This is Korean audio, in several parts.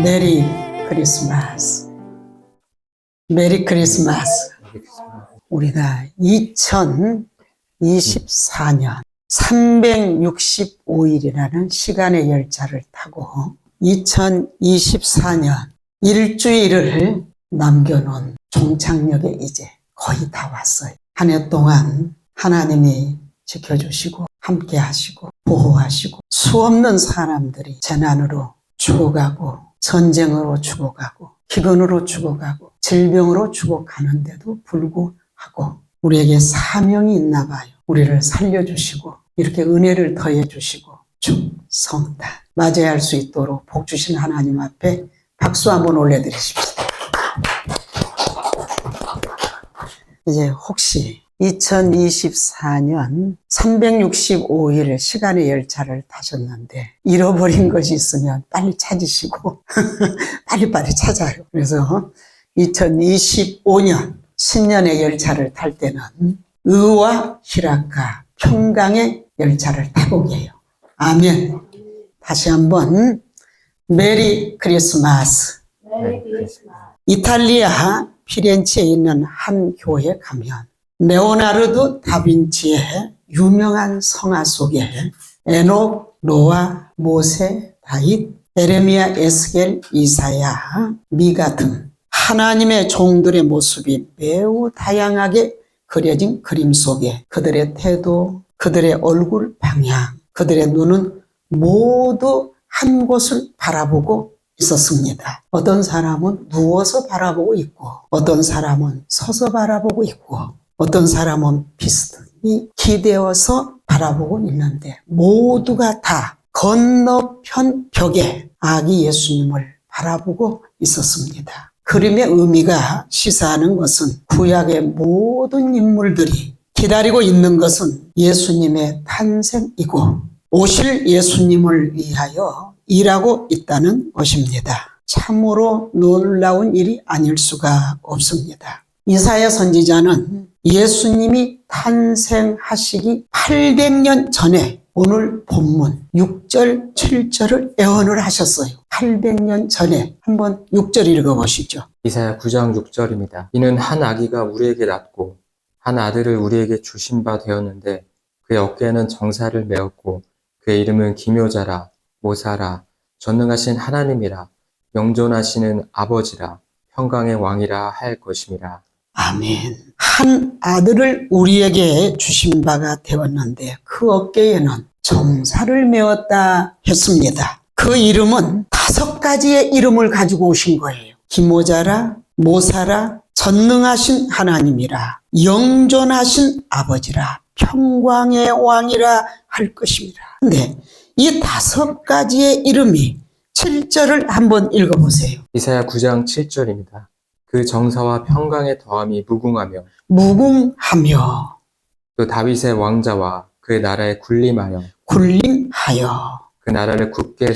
메리 크리스마스. 메리 크리스마스. 우리가 2024년 365일이라는 시간의 열차를 타고 2024년 일주일을 남겨놓은 종착역에 이제 거의 다 왔어요. 한 해 동안 하나님이 지켜주시고 함께 하시고 보호하시고 수없는 사람들이 재난으로 죽어가고 전쟁으로 죽어가고 기근으로 죽어가고 질병으로 죽어가는데도 불구하고 우리에게 사명이 있나 봐요. 우리를 살려주시고 이렇게 은혜를 더해주시고 축성다 맞이할 수 있도록 복 주신 하나님 앞에 박수 한번 올려드리십시다. 이제 혹시 2024년 365일 시간의 열차를 타셨는데 잃어버린 것이 있으면 빨리 찾으시고 빨리빨리 찾아요. 그래서 2025년 신년의 열차를 탈 때는 의와 희락과 평강의 열차를 타고 계요. 아멘. 다시 한번 메리 크리스마스. 이탈리아 피렌체에 있는 한 교회에 가면 레오나르도 다빈치의 유명한 성화 속에 에녹, 노아, 모세, 다윗, 에레미야, 에스겔, 이사야, 미가 등 하나님의 종들의 모습이 매우 다양하게 그려진 그림 속에 그들의 태도, 그들의 얼굴 방향, 그들의 눈은 모두 한 곳을 바라보고 있었습니다. 어떤 사람은 누워서 바라보고 있고 어떤 사람은 서서 바라보고 있고 어떤 사람은 비스듬히 기대어서 바라보고 있는데 모두가 다 건너편 벽에 아기 예수님을 바라보고 있었습니다. 그림의 의미가 시사하는 것은 구약의 모든 인물들이 기다리고 있는 것은 예수님의 탄생이고 오실 예수님을 위하여 일하고 있다는 것입니다. 참으로 놀라운 일이 아닐 수가 없습니다. 이사야 선지자는 예수님이 탄생하시기 800년 전에 오늘 본문 6절, 7절을 예언을 하셨어요. 800년 전에 한번 6절 읽어보시죠. 이사야 9장 6절입니다. 이는 한 아기가 우리에게 낳고 한 아들을 우리에게 주신 바 되었는데 그의 어깨에는 정사를 메었고 그의 이름은 기묘자라 모사라 전능하신 하나님이라 영존하시는 아버지라 평강의 왕이라 할 것임이라. 아멘. 한 아들을 우리에게 주신 바가 되었는데 그 어깨에는 정사를 메었다 했습니다. 그 이름은 5가지의 이름을 가지고 오신 거예요. 기모자라, 모사라, 전능하신 하나님이라, 영존하신 아버지라, 평강의 왕이라 할 것입니다. 근데 이 5가지의 이름이 7절을 한번 읽어보세요. 이사야 9장 7절입니다. 그 정사와 평강의 더함이 무궁하며 또 다윗의 왕자와 그의 나라에 굴림하여 그 나라를 굳게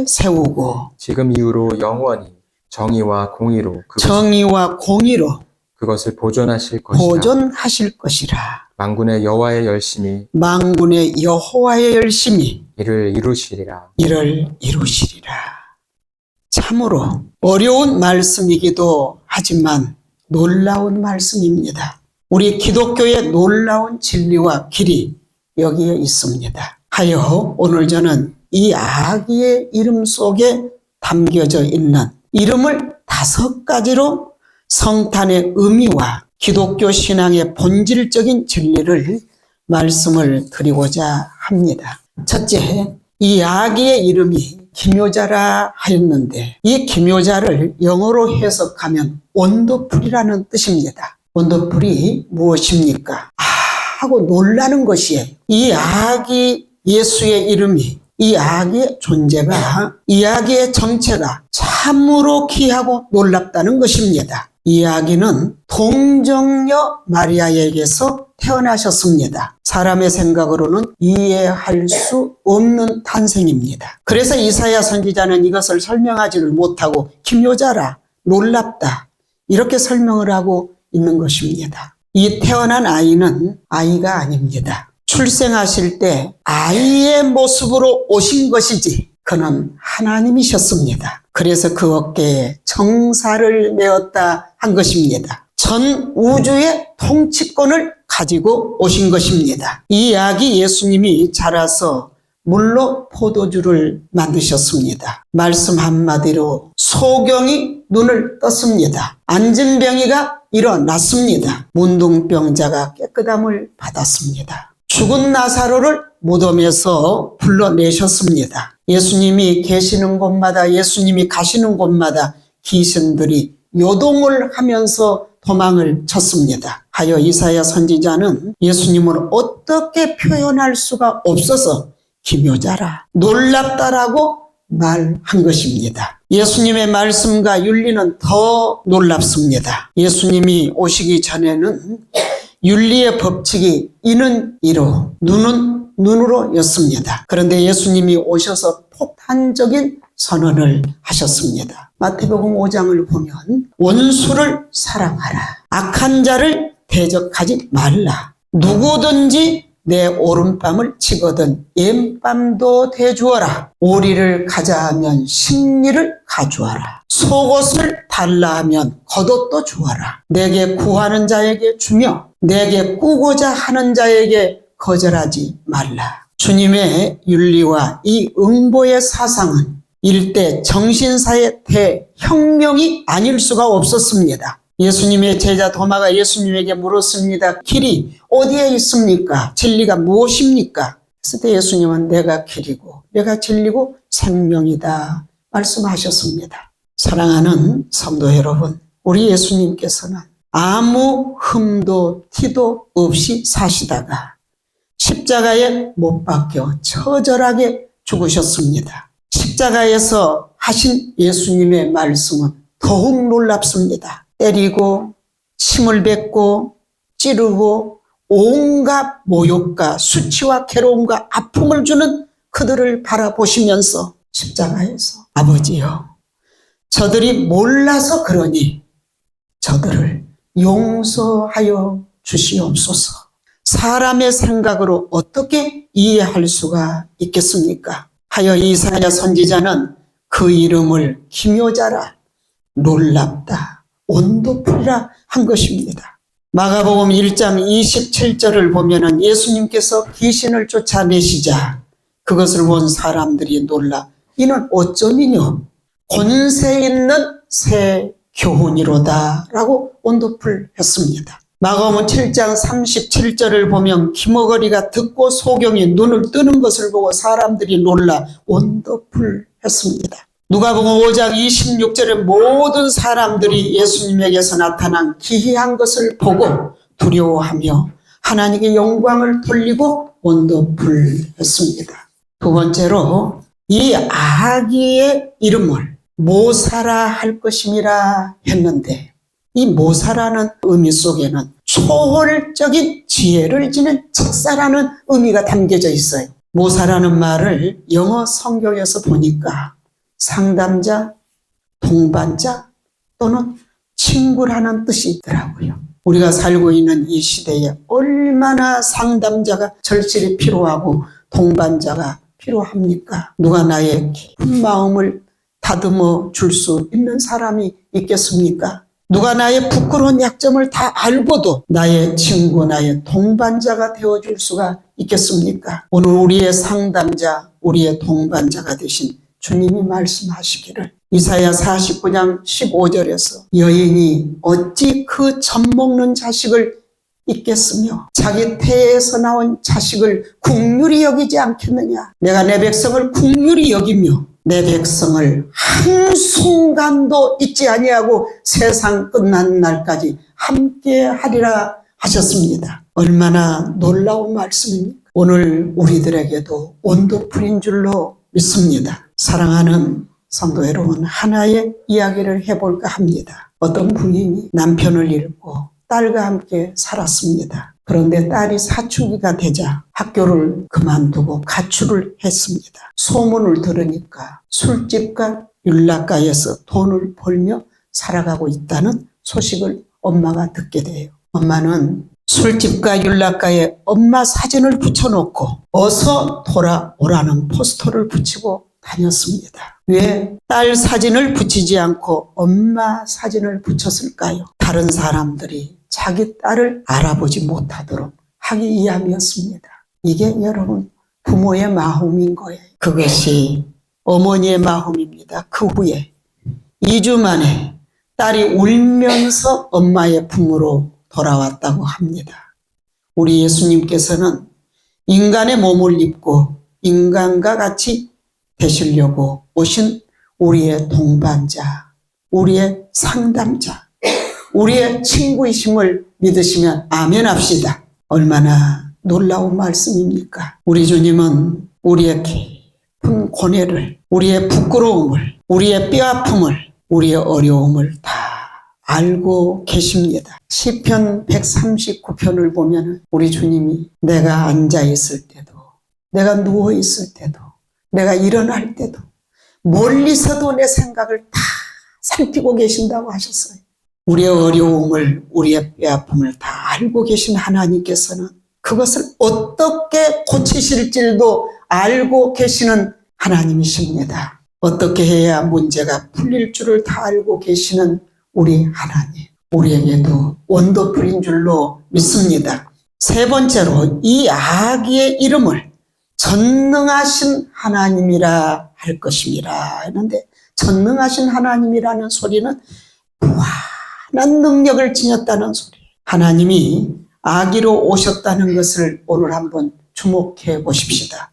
세우고 지금 이후로 영원히 정의와 공의로 그것을 보존하실 것이라. 만군의 여호와의 열심히 이를 이루시리라. 참으로 어려운 말씀이기도 하지만 놀라운 말씀입니다. 우리 기독교의 놀라운 진리와 길이 여기에 있습니다. 하여 오늘 저는 이 아기의 이름 속에 담겨져 있는 이름을 5가지로 성탄의 의미와 기독교 신앙의 본질적인 진리를 말씀을 드리고자 합니다. 첫째, 이 아기의 이름이 기묘자라 하였는데 이 기묘자를 영어로 해석하면 원더풀이라는 뜻입니다. 원더풀이 무엇입니까? 하고 놀라는 것이에요. 이 아기 예수의 이름이 이 아기의 존재가 이 아기의 정체가 참으로 귀하고 놀랍다는 것입니다. 이 아기는 동정녀 마리아에게서 태어나셨습니다. 사람의 생각으로는 이해할 수 없는 탄생입니다. 그래서 이사야 선지자는 이것을 설명하지를 못하고 기묘자라, 놀랍다 이렇게 설명을 하고 있는 것입니다. 이 태어난 아이는 아이가 아닙니다. 출생하실 때 아이의 모습으로 오신 것이지 그는 하나님이셨습니다. 그래서 그 어깨에 정사를 메었다 한 것입니다. 전 우주의 통치권을 가지고 오신 것입니다. 이 약이 예수님이 자라서 물로 포도주를 만드셨습니다. 말씀 한마디로 소경이 눈을 떴습니다. 안진병이가 일어났습니다. 문둥병자가 깨끗함을 받았습니다. 죽은 나사로를 무덤에서 불러내셨습니다. 예수님이 계시는 곳마다, 예수님이 가시는 곳마다 귀신들이 요동을 하면서 도망을 쳤습니다. 하여 이사야 선지자는 예수님을 어떻게 표현할 수가 없어서 기묘자라, 놀랍다라고 말한 것입니다. 예수님의 말씀과 윤리는 더 놀랍습니다. 예수님이 오시기 전에는 윤리의 법칙이 이는 이로, 눈은 눈으로 였습니다. 그런데 예수님이 오셔서 폭탄적인 선언을 하셨습니다. 마태복음 5장을 보면 원수를 사랑하라, 악한 자를 대적하지 말라, 누구든지 내 오른뺨을 치거든 왼뺨도 대주어라, 오리를 가자 하면 십리를 가주어라, 속옷을 달라 하면 겉옷도 주어라, 내게 구하는 자에게 주며 내게 꾸고자 하는 자에게 거절하지 말라. 주님의 윤리와 이 응보의 사상은 일대 정신사의 대혁명이 아닐 수가 없었습니다. 예수님의 제자 도마가 예수님에게 물었습니다. 길이 어디에 있습니까? 진리가 무엇입니까? 그랬을 때 예수님은 내가 길이고 내가 진리고 생명이다 말씀하셨습니다. 사랑하는 성도 여러분, 우리 예수님께서는 아무 흠도 티도 없이 사시다가 십자가에 못 박혀 처절하게 죽으셨습니다. 십자가에서 하신 예수님의 말씀은 더욱 놀랍습니다. 때리고 침을 뱉고 찌르고 온갖 모욕과 수치와 괴로움과 아픔을 주는 그들을 바라보시면서 십자가에서 아버지여, 저들이 몰라서 그러니 저들을 용서하여 주시옵소서. 사람의 생각으로 어떻게 이해할 수가 있겠습니까? 하여 이사야 선지자는 그 이름을 기묘자라, 놀랍다, 원더풀이라 한 것입니다. 마가복음 1장 27절을 보면은 예수님께서 귀신을 쫓아내시자 그것을 본 사람들이 놀라 이는 어쩌미뇨 권세 있는 새 교훈이로다 라고 원더풀 했습니다. 마가복음 7장 37절을 보면 기머거리가 듣고 소경이 눈을 뜨는 것을 보고 사람들이 놀라 원더풀 했습니다. 누가복음 5장 26절에 모든 사람들이 예수님에게서 나타난 기이한 것을 보고 두려워하며 하나님께 영광을 돌리고 원더풀 했습니다. 두 번째로 이 아기의 이름을 모사라 할 것임이라 했는데 이 모사라는 의미 속에는 초월적인 지혜를 지닌 책사라는 의미가 담겨져 있어요. 모사라는 말을 영어 성경에서 보니까 상담자, 동반자 또는 친구라는 뜻이 있더라고요. 우리가 살고 있는 이 시대에 얼마나 상담자가 절실히 필요하고 동반자가 필요합니까? 누가 나의 깊은 마음을 다듬어 줄 수 있는 사람이 있겠습니까? 누가 나의 부끄러운 약점을 다 알고도 나의 친구, 나의 동반자가 되어줄 수가 있겠습니까? 오늘 우리의 상담자, 우리의 동반자가 되신 주님이 말씀하시기를 이사야 49장 15절에서 여인이 어찌 그 젖먹는 자식을 잊겠으며 자기 태에서 나온 자식을 긍휼히 여기지 않겠느냐. 내가 내 백성을 긍휼히 여기며 내 백성을 한순간도 잊지 아니하고 세상 끝난 날까지 함께하리라 하셨습니다. 얼마나 놀라운 말씀입니까? 오늘 우리들에게도 원더풀인 줄로 믿습니다. 사랑하는 성도 여러분, 하나의 이야기를 해볼까 합니다. 어떤 부인이 남편을 잃고 딸과 함께 살았습니다. 그런데 딸이 사춘기가 되자 학교를 그만두고 가출을 했습니다. 소문을 들으니까 술집과 율락가에서 돈을 벌며 살아가고 있다는 소식을 엄마가 듣게 돼요. 엄마는 술집과 율락가에 엄마 사진을 붙여놓고 어서 돌아오라는 포스터를 붙이고 다녔습니다. 왜 딸 사진을 붙이지 않고 엄마 사진을 붙였을까요? 다른 사람들이 자기 딸을 알아보지 못하도록 하기 위함이었습니다. 이게 여러분 부모의 마음인 거예요. 그것이 어머니의 마음입니다. 그 후에 2주 만에 딸이 울면서 엄마의 품으로 돌아왔다고 합니다. 우리 예수님께서는 인간의 몸을 입고 인간과 같이 되시려고 오신 우리의 동반자, 우리의 상담자, 우리의 친구이심을 믿으시면 아멘 합시다. 얼마나 놀라운 말씀입니까? 우리 주님은 우리의 깊은 고뇌를, 우리의 부끄러움을, 우리의 뼈아픔을, 우리의 어려움을 다 알고 계십니다. 시편 139편을 보면 우리 주님이 내가 앉아 있을 때도, 내가 누워 있을 때도, 내가 일어날 때도, 멀리서도 내 생각을 다 살피고 계신다고 하셨어요. 우리의 어려움을, 우리의 뼈아픔을 다 알고 계신 하나님께서는 그것을 어떻게 고치실지도 알고 계시는 하나님이십니다. 어떻게 해야 문제가 풀릴 줄을 다 알고 계시는 우리 하나님, 우리에게도 원더풀인 줄로 믿습니다. 세 번째로 이 아기의 이름을 전능하신 하나님이라 할 것입니다 했는데, 전능하신 하나님이라는 소리는 무한한 능력을 지녔다는 소리예요. 하나님이 아기로 오셨다는 것을 오늘 한번 주목해 보십시다.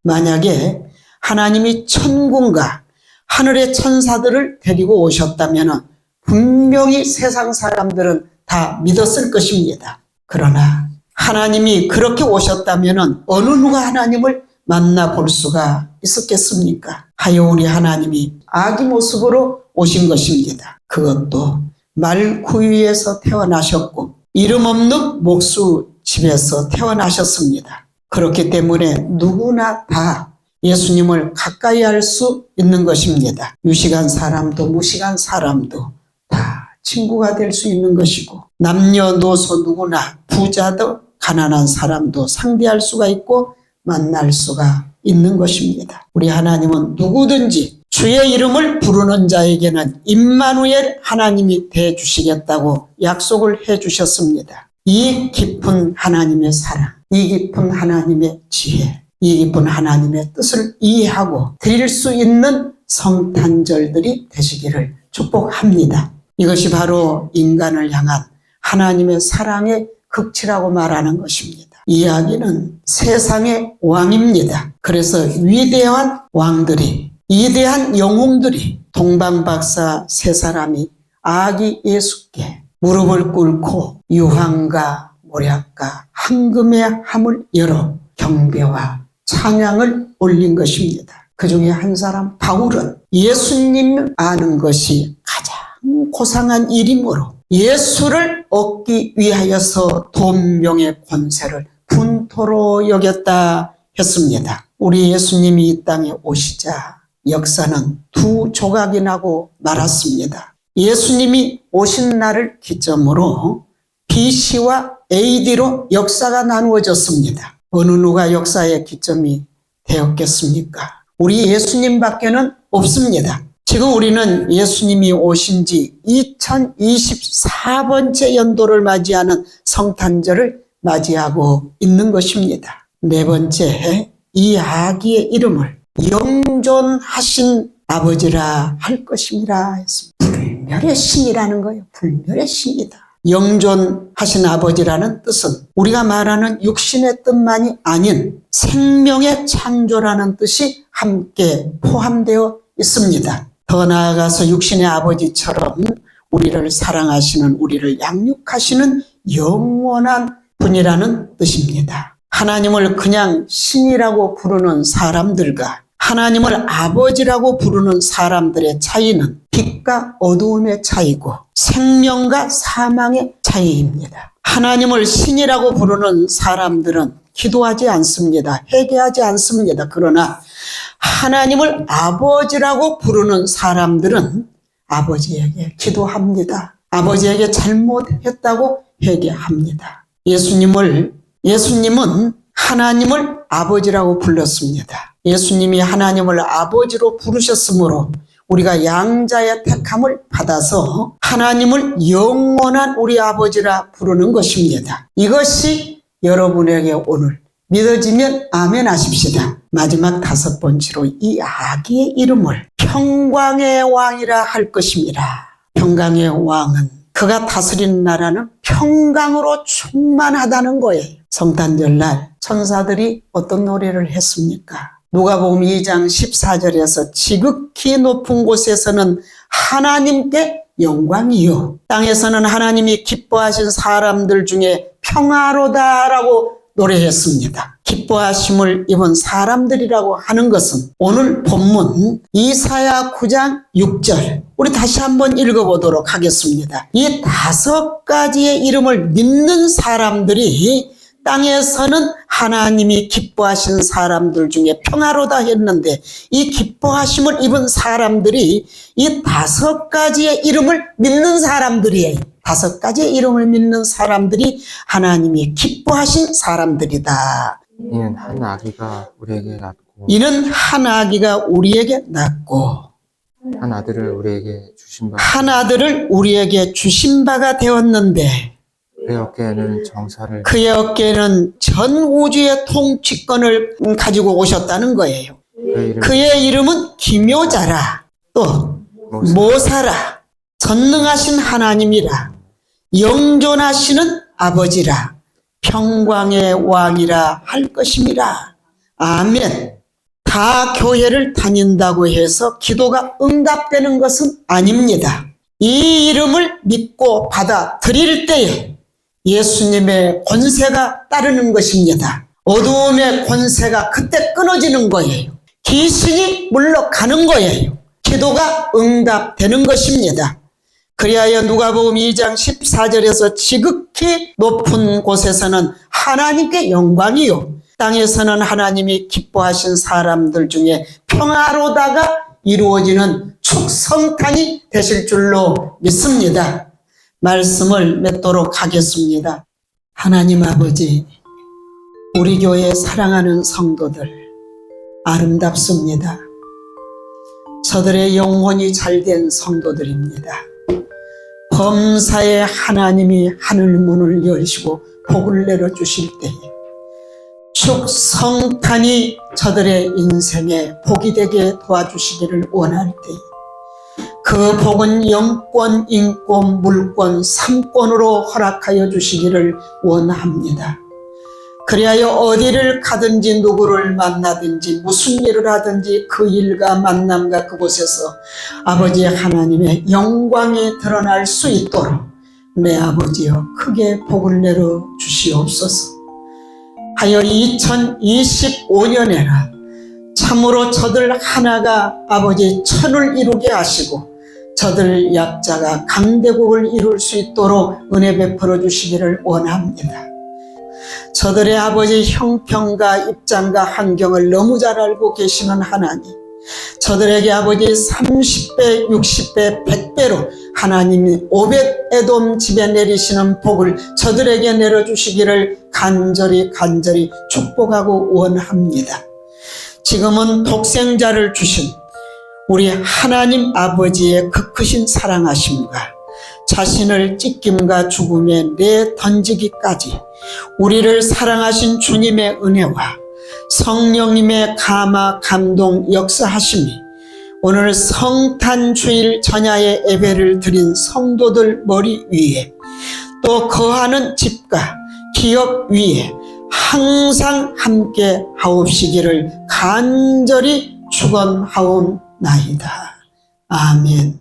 만약에 하나님이 천군과 하늘의 천사들을 데리고 오셨다면 분명히 세상 사람들은 다 믿었을 것입니다. 그러나 하나님이 그렇게 오셨다면 어느 누가 하나님을 만나볼 수가 있었겠습니까? 하여 우리 하나님이 아기 모습으로 오신 것입니다. 그것도 말구유에서 태어나셨고 이름 없는 목수 집에서 태어나셨습니다. 그렇기 때문에 누구나 다 예수님을 가까이 할 수 있는 것입니다. 유식한 사람도 무식한 사람도 다 친구가 될 수 있는 것이고, 남녀노소 누구나 부자도 가난한 사람도 상대할 수가 있고 만날 수가 있는 것입니다. 우리 하나님은 누구든지 주의 이름을 부르는 자에게는 임마누엘 하나님이 되어주시겠다고 약속을 해주셨습니다. 이 깊은 하나님의 사랑, 이 깊은 하나님의 지혜, 이 깊은 하나님의 뜻을 이해하고 드릴 수 있는 성탄절들이 되시기를 축복합니다. 이것이 바로 인간을 향한 하나님의 사랑의 극치라고 말하는 것입니다. 이 아기는 세상의 왕입니다. 그래서 위대한 왕들이, 위대한 영웅들이, 동방박사 세 사람이 아기 예수께 무릎을 꿇고 유황과 모략과 황금의 함을 열어 경배와 찬양을 올린 것입니다. 그 중에 한 사람 바울은 예수님 아는 것이 가장 고상한 일이므로 예수를 얻기 위하여서 돈, 명예, 권세를 분토로 여겼다 했습니다. 우리 예수님이 이 땅에 오시자 역사는 두 조각이 나고 말았습니다. 예수님이 오신 날을 기점으로 BC와 AD로 역사가 나누어졌습니다. 어느 누가 역사의 기점이 되었겠습니까? 우리 예수님밖에는 없습니다. 지금 우리는 예수님이 오신 지 2024번째 연도를 맞이하는 성탄절을 맞이하고 있는 것입니다. 네 번째, 이 아기의 이름을 영존하신 아버지라 할 것임이라 했습니다. 불멸의 신이라는 거예요. 불멸의 신이다. 영존하신 아버지라는 뜻은 우리가 말하는 육신의 뜻만이 아닌 생명의 창조라는 뜻이 함께 포함되어 있습니다. 더 나아가서 육신의 아버지처럼 우리를 사랑하시는, 우리를 양육하시는 영원한 분이라는 뜻입니다. 하나님을 그냥 신이라고 부르는 사람들과 하나님을 아버지라고 부르는 사람들의 차이는 빛과 어두움의 차이고 생명과 사망의 차이입니다. 하나님을 신이라고 부르는 사람들은 기도하지 않습니다. 회개하지 않습니다. 그러나 하나님을 아버지라고 부르는 사람들은 아버지에게 기도합니다. 아버지에게 잘못했다고 회개합니다. 예수님은 하나님을 아버지라고 불렀습니다. 예수님이 하나님을 아버지로 부르셨으므로 우리가 양자의 택함을 받아서 하나님을 영원한 우리 아버지라 부르는 것입니다. 이것이 여러분에게 오늘 믿어지면 아멘 하십시다. 마지막 5번째로 이 아기의 이름을 평강의 왕이라 할 것입니다. 평강의 왕은 그가 다스리는 나라는 평강으로 충만하다는 거예요. 성탄절날 천사들이 어떤 노래를 했습니까? 누가복음 2장 14절에서 지극히 높은 곳에서는 하나님께 영광이요, 땅에서는 하나님이 기뻐하신 사람들 중에 평화로다라고 노래했습니다. 기뻐하심을 입은 사람들이라고 하는 것은 오늘 본문 이사야 9장 6절, 우리 다시 한번 읽어보도록 하겠습니다. 이 5가지의 이름을 믿는 사람들이 땅에서는 하나님이 기뻐하신 사람들 중에 평화로다 했는데, 이 기뻐하심을 입은 사람들이 이 5가지의 이름을 믿는 사람들이에요. 5가지의 이름을 믿는 사람들이 하나님이 기뻐하신 사람들이다. 이는 한 아기가 우리에게 낳고 이는 한 아기가 우리에게 낳고 한 아들을 우리에게 주신 바 한 아들을 우리에게 주신 바가 되었는데, 그의 어깨에는 정사를 그의 어깨에는 전 우주의 통치권을 가지고 오셨다는 거예요. 그의 이름은 기묘자라, 또 모사라, 전능하신 하나님이라, 영존하시는 아버지라, 평강의 왕이라 할 것임이라. 아멘. 다 교회를 다닌다고 해서 기도가 응답되는 것은 아닙니다. 이 이름을 믿고 받아들일 때에 예수님의 권세가 따르는 것입니다. 어두움의 권세가 그때 끊어지는 거예요. 귀신이 물러가는 거예요. 기도가 응답되는 것입니다. 그리하여 누가복음 2장 14절에서 지극히 높은 곳에서는 하나님께 영광이요, 땅에서는 하나님이 기뻐하신 사람들 중에 평화로다가 이루어지는 축성탄이 되실 줄로 믿습니다. 말씀을 맺도록 하겠습니다. 하나님 아버지, 우리 교회 사랑하는 성도들 아름답습니다. 저들의 영혼이 잘된 성도들입니다. 범사에 하나님이 하늘 문을 여시고 복을 내려주실 때에 축성탄이 저들의 인생에 복이 되게 도와주시기를 원할 때에 그 복은 영권, 인권, 물권, 삼권으로 허락하여 주시기를 원합니다. 그리하여 어디를 가든지 누구를 만나든지 무슨 일을 하든지 그 일과 만남과 그곳에서 아버지 하나님의 영광이 드러날 수 있도록 내 아버지여 크게 복을 내려 주시옵소서. 하여 2025년에나 참으로 저들 하나가 아버지 천을 이루게 하시고 저들 약자가 강대국을 이룰 수 있도록 은혜 베풀어 주시기를 원합니다. 저들의 아버지 형편과 입장과 환경을 너무 잘 알고 계시는 하나님, 저들에게 아버지 30배, 60배, 100배로 하나님이 500에돔 집에 내리시는 복을 저들에게 내려주시기를 간절히 축복하고 원합니다. 지금은 독생자를 주신 우리 하나님 아버지의 그 크신 사랑하심과 자신을 찢김과 죽음에 내던지기까지 우리를 사랑하신 주님의 은혜와 성령님의 감화 감동 역사하심이 오늘 성탄주일 전야의 예배를 드린 성도들 머리 위에 또 거하는 집과 기업 위에 항상 함께 하옵시기를 간절히 축원하옵나이다. 아멘.